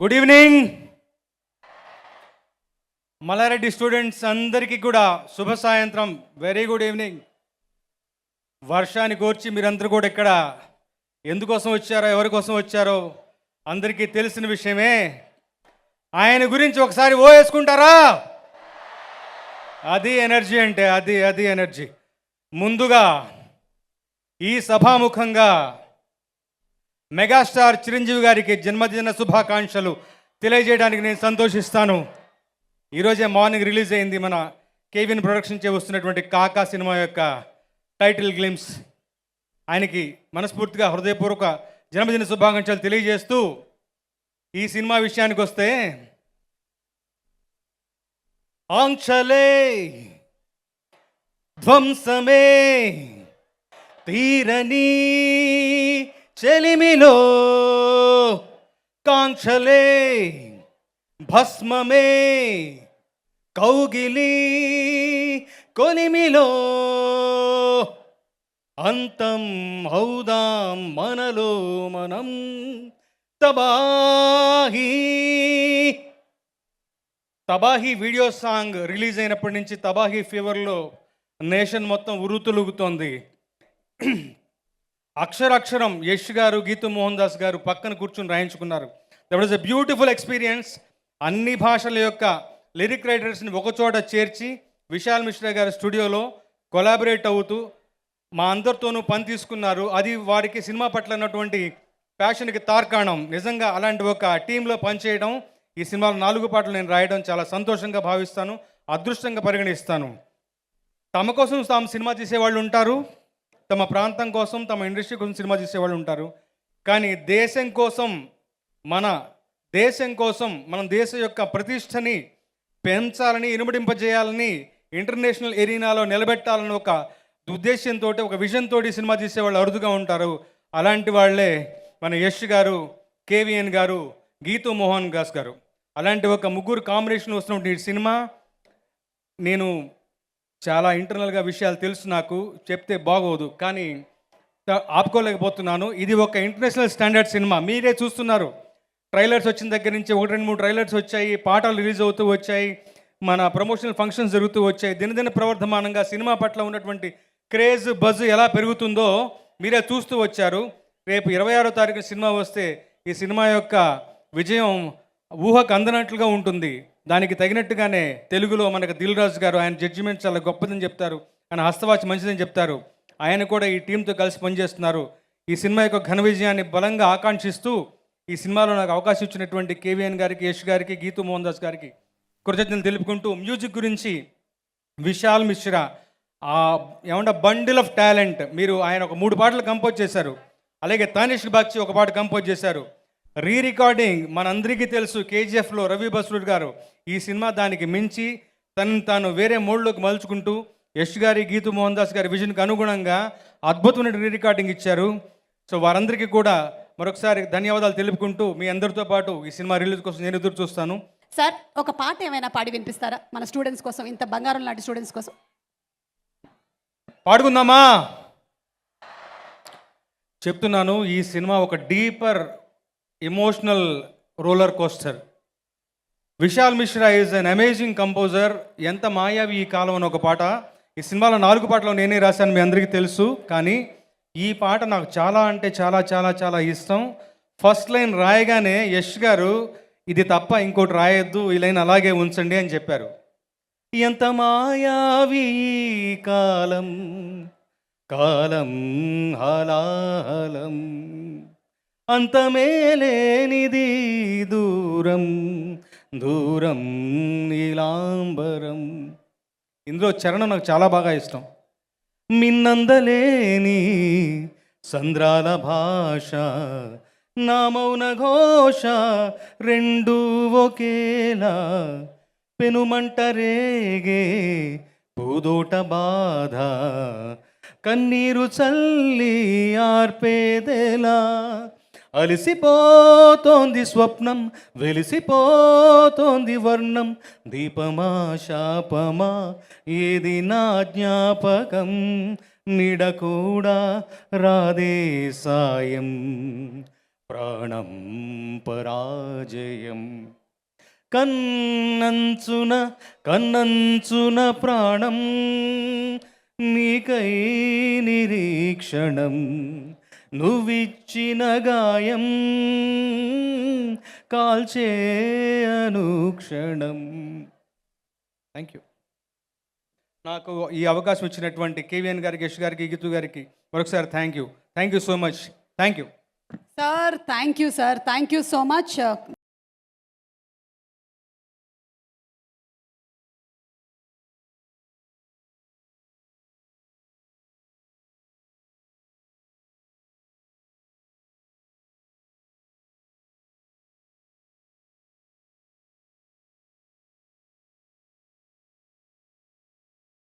Good evening Mallareddy students అందరికీ కూడా శుభ సాయంత్రం. Very good evening. వర్షాన్ని కోర్చి మీరందరూ కూడా ఇక్కడ ఎందుకోసం వచ్చారో ఎవరి కోసం వచ్చారో అందరికీ తెలిసిన విషయమే. ఆయన గురించి ఒకసారి ఓ వేసుకుంటారా? అది ఎనర్జీ అంటే అది ఎనర్జీ. ముందుగా ఈ సభాముఖంగా మెగాస్టార్ చిరంజీవి గారికి జన్మదిన శుభాకాంక్షలు తెలియజేయడానికి నేను సంతోషిస్తాను. ఈరోజే మార్నింగ్ రిలీజ్ అయింది మన కేవిన్ ప్రొడక్షన్ చే వస్తున్నటువంటి కాకా సినిమా యొక్క టైటిల్ గ్లిమ్స్. ఆయనకి మనస్ఫూర్తిగా హృదయపూర్వక జన్మదిన శుభాకాంక్షలు తెలియజేస్తూ ఈ సినిమా విషయానికి వస్తే, ఆంక్షలే ధ్వంసమే తీరని చెలిమిలో కాంక్షలే భస్మమే కౌగిలి కొలిమిలో అంతం హౌదాం మనలో మనం తబాహీ వీడియో సాంగ్ రిలీజ్ అయినప్పటి నుంచి తబాహీ ఫీవర్లో నేషన్ మొత్తం ఉరుతులుగుతోంది. అక్షరాక్షరం యష్ గారు, గీతూ మోహన్ దాస్ గారు పక్కన కూర్చుని రాయించుకున్నారు. That was a beautiful experience. అన్ని భాషల యొక్క లిరిక్ రైటర్స్ని ఒకచోట చేర్చి విశాల్ మిశ్రా గారి స్టూడియోలో కొలాబరేట్ అవుతూ మా అందరితోనూ పని తీసుకున్నారు. అది వారికి సినిమా పట్ల ఉన్నటువంటి ప్యాషన్కి తార్కాణం. నిజంగా అలాంటి ఒక టీంలో పనిచేయడం, ఈ సినిమాలో 4 పాటలు నేను రాయడం చాలా సంతోషంగా భావిస్తాను, అదృష్టంగా పరిగణిస్తాను. తమ కోసం తాము సినిమా తీసేవాళ్ళు ఉంటారు, తమ ప్రాంతం కోసం, తమ ఇండస్ట్రీ కోసం సినిమా తీసేవాళ్ళు ఉంటారు. కానీ దేశం కోసం, మన దేశం యొక్క ప్రతిష్టని పెంచాలని, ఇనుమడింపజేయాలని, ఇంటర్నేషనల్ ఎరీనాలో నిలబెట్టాలని ఒక ఉద్దేశంతో, ఒక విజన్ తోటి సినిమా తీసేవాళ్ళు అరుదుగా ఉంటారు. అలాంటి వాళ్ళే మన యష్ గారు, కేవిఎన్ గారు, గీతూ మోహన్ దాస్ గారు. అలాంటి ఒక ముగ్గురు కాంబినేషన్ వస్తున్నటువంటి ఈ సినిమా, నేను చాలా ఇంటర్నల్గా విషయాలు తెలుసు, నాకు చెప్తే బాగోదు కానీ ఆపుకోలేకపోతున్నాను. ఇది ఒక ఇంటర్నేషనల్ స్టాండర్డ్ సినిమా. మీరే చూస్తున్నారు, ట్రైలర్స్ వచ్చిన దగ్గర నుంచి 1-2-3 ట్రైలర్స్ వచ్చాయి, పాటలు రిలీజ్ అవుతూ వచ్చాయి, మన ప్రమోషనల్ ఫంక్షన్స్ జరుగుతూ వచ్చాయి. దినదిన ప్రవర్ధమానంగా సినిమా పట్ల ఉన్నటువంటి క్రేజ్, బజ్ ఎలా పెరుగుతుందో మీరే చూస్తూ వచ్చారు. రేపు 26వ తారీఖున సినిమా వస్తే ఈ సినిమా యొక్క విజయం ఊహకు అందనట్లుగా ఉంటుంది. దానికి తగినట్టుగానే తెలుగులో మనకు దిల్ రాజు గారు, ఆయన జడ్జిమెంట్ చాలా గొప్పదని చెప్తారు, ఆయన హస్తవాచి మంచిదని చెప్తారు. ఆయన కూడా ఈ టీంతో కలిసి పనిచేస్తున్నారు. ఈ సినిమా యొక్క ఘన విజయాన్ని బలంగా ఆకాంక్షిస్తూ ఈ సినిమాలో నాకు అవకాశం ఇచ్చినటువంటి కేవిఎన్ గారికి, యష్ గారికి, గీతూ మోహన్ దాస్ గారికి కృతజ్ఞతలు తెలుపుకుంటూ, మ్యూజిక్ గురించి విశాల్ మిశ్రా ఏమంటే బండిల్ ఆఫ్ టాలెంట్. ఆయన ఒక 3 పాటలు కంపోజ్ చేశారు. అలాగే తానిష్ బాగ్చి ఒక పాట కంపోజ్ చేశారు. రికార్డింగ్ మనందరికీ తెలుసు, కేజీఎఫ్లో రవి బస్రూర్ గారు. ఈ సినిమా దానికి మించి తాను వేరే మోడ్లోకి మలుచుకుంటూ యష్ గారి, గీతూ మోహన్ దాస్ గారి విజన్కి అనుగుణంగా అద్భుతమైన రికార్డింగ్ ఇచ్చారు. సో వారందరికీ కూడా మరొకసారి ధన్యవాదాలు తెలుపుకుంటూ, మీ అందరితో పాటు ఈ సినిమా రిలీజ్ కోసం నేను ఎదురు చూస్తాను. సార్, ఒక పాట ఏమైనా పాడి వినిపిస్తారా మన స్టూడెంట్స్ కోసం, ఇంత బంగారం లాంటి స్టూడెంట్స్ కోసం? పాడుకుందామా? చెప్తున్నాను, ఈ సినిమా ఒక deeper emotional roller coaster. Vishal Mishra is an amazing composer. ఎంత మాయావి ఈ కాలం అని ఒక పాట. ఈ సినిమాలో 4 పాటలు నేనే రాశాను, మీ అందరికీ తెలుసు. కానీ ఈ పాట నాకు చాలా అంటే చాలా చాలా చాలా ఇష్టం. ఫస్ట్ లైన్ రాయగానే యష్ గారు, ఇది తప్ప ఇంకోటి రాయొద్దు, ఈ లైన్ అలాగే ఉంచండి అని చెప్పారు. ఎంత మాయావి కాలం, కాలం హలాహలం, అంతమేలేనిది దూరం, దూరం నీలాంబరం. ఇందులో చరణం నాకు చాలా బాగా ఇష్టం. మిన్నందలేని సంద్రాల భాష, నా మౌన ఘోష, రెండు ఒకేలా, పెనుమంట రేగే పూదోట బాధ, కన్నీరు చల్లి ఆర్పేదెలా, అలసిపోతోంది స్వప్నం, వెలిసిపోతోంది వర్ణం, దీపమా శాపమా ఏది నా జ్ఞాపకం, నీడ కూడా రాదే సాయం, ప్రాణం పరాజయం. కన్నంచున కన్నంచున ప్రాణం నీకై నిరీక్షణం, నువ్విచ్చిన గాయం కాల్చే అనుక్షణం. Thank you. నాకు ఈ అవకాశం ఇచ్చినటువంటి కేవీఎన్ గారికి, యశ్ గారికి, గీతు గారికి మరొకసారి thank you so much. Thank you sir. Thank you so much.